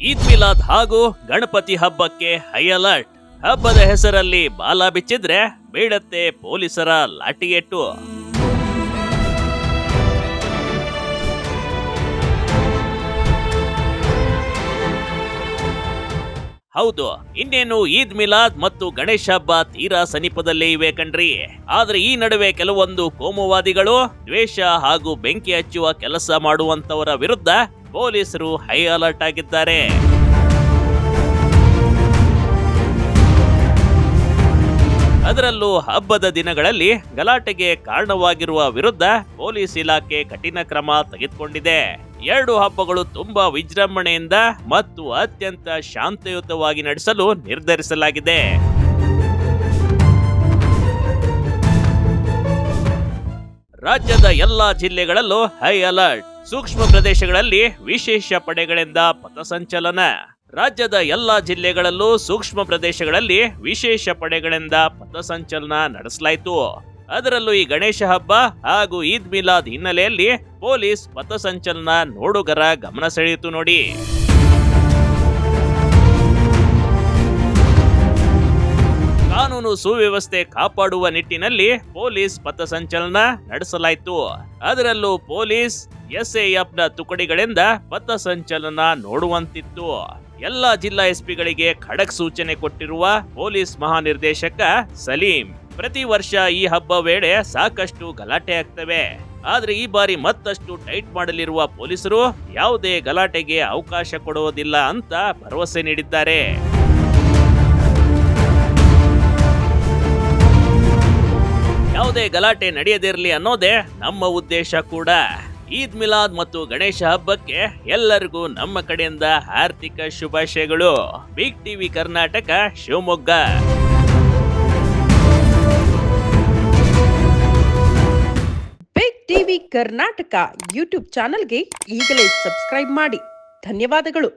ಈದ್ ಮಿಲಾದ್ ಹಾಗೂ ಗಣಪತಿ ಹಬ್ಬಕ್ಕೆ high alert. ಹಬ್ಬದ ಹೆಸರಲ್ಲಿ ಬಾಲ ಬಿಚ್ಚಿದ್ರೆ ಬೀಳತ್ತೆ ಪೊಲೀಸರ ಲಾಠಿಯೇಟು. ಹೌದು, ಇನ್ನೇನು ಈದ್ ಮಿಲಾದ್ ಮತ್ತು ಗಣೇಶ ಹಬ್ಬ ತೀರಾ ಸಮೀಪದಲ್ಲೇ ಇವೆ ಕಣ್ರಿ. ಆದ್ರೆ ಈ ನಡುವೆ ಕೆಲವೊಂದು ಕೋಮುವಾದಿಗಳು ದ್ವೇಷ ಹಾಗೂ ಬೆಂಕಿ ಹಚ್ಚುವ ಕೆಲಸ ಮಾಡುವಂತವರ ವಿರುದ್ಧ ಪೊಲೀಸರು ಹೈ ಅಲರ್ಟ್ ಆಗಿದ್ದಾರೆ. ಅದರಲ್ಲೂ ಹಬ್ಬದ ದಿನಗಳಲ್ಲಿ ಗಲಾಟೆಗೆ ಕಾರಣವಾಗಿರುವ ವಿರುದ್ಧ ಪೊಲೀಸ್ ಇಲಾಖೆ ಕಠಿಣ ಕ್ರಮ ತೆಗೆದುಕೊಂಡಿದೆ. 2 ಹಬ್ಬಗಳು ತುಂಬಾ ವಿಜೃಂಭಣೆಯಿಂದ ಮತ್ತು ಅತ್ಯಂತ ಶಾಂತಿಯುತವಾಗಿ ನಡೆಸಲು ನಿರ್ಧರಿಸಲಾಗಿದೆ. ರಾಜ್ಯದ ಎಲ್ಲಾ ಜಿಲ್ಲೆಗಳಲ್ಲೂ ಹೈ ಅಲರ್ಟ್. ಸೂಕ್ಷ್ಮ ಪ್ರದೇಶಗಳಲ್ಲಿ ವಿಶೇಷ ಪಡೆಗಳಿಂದ ಪಥಸಂಚಲನ. ರಾಜ್ಯದ ಎಲ್ಲಾ ಜಿಲ್ಲೆಗಳಲ್ಲೂ ಸೂಕ್ಷ್ಮ ಪ್ರದೇಶಗಳಲ್ಲಿ ವಿಶೇಷ ಪಡೆಗಳಿಂದ ಪಥಸಂಚಲನ ನಡೆಸಲಾಯಿತು. ಅದರಲ್ಲೂ ಈ ಗಣೇಶ ಹಬ್ಬ ಹಾಗೂ ಈದ್ ಮಿಲಾದ್ ಹಿನ್ನೆಲೆಯಲ್ಲಿ ಪೊಲೀಸ್ ಪಥಸಂಚಲನ ನೋಡುಗರ ಗಮನ ಸೆಳೆಯಿತು ನೋಡಿ. ಕಾನೂನು ಸುವ್ಯವಸ್ಥೆ ಕಾಪಾಡುವ ನಿಟ್ಟಿನಲ್ಲಿ ಪೊಲೀಸ್ ಪಥಸಂಚಲನ ನಡೆಸಲಾಯಿತು. ಅದರಲ್ಲೂ ಪೊಲೀಸ್ ಎಸ್ಎಎಫ್ನ ತುಕಡಿಗಳಿಂದ ಪಥಸಂಚಲನ ನೋಡುವಂತಿತ್ತು. ಎಲ್ಲಾ ಜಿಲ್ಲಾ ಎಸ್ಪಿಗಳಿಗೆ ಖಡಕ್ ಸೂಚನೆ ಕೊಟ್ಟಿರುವ ಪೊಲೀಸ್ ಮಹಾನಿರ್ದೇಶಕ ಸಲೀಂ, ಪ್ರತಿ ವರ್ಷ ಈ ಹಬ್ಬ ವೇಳೆ ಸಾಕಷ್ಟು ಗಲಾಟೆ ಆಗ್ತವೆ, ಆದ್ರೆ ಈ ಬಾರಿ ಮತ್ತಷ್ಟು ಟೈಟ್ ಮಾಡಲಿರುವ ಪೊಲೀಸರು ಯಾವುದೇ ಗಲಾಟೆಗೆ ಅವಕಾಶ ಕೊಡುವುದಿಲ್ಲ ಅಂತ ಭರವಸೆ ನೀಡಿದ್ದಾರೆ. ಯಾವುದೇ ಗಲಾಟೆ ನಡೆಯದಿರಲಿ ಅನ್ನೋದೇ ನಮ್ಮ ಉದ್ದೇಶ ಕೂಡ. ಈದ್ ಮಿಲಾದ್ ಮತ್ತು ಗಣೇಶ ಹಬ್ಬಕ್ಕೆ ಎಲ್ಲರಿಗೂ ನಮ್ಮ ಕಡೆಯಿಂದ ಹಾರ್ದಿಕ ಶುಭಾಶಯಗಳು. Big TV Karnataka, Shivamogga. Big TV Karnataka YouTube ಚಾನೆಲ್ಗೆ ಈಗಲೇ ಸಬ್ಸ್ಕ್ರೈಬ್ ಮಾಡಿ. ಧನ್ಯವಾದಗಳು.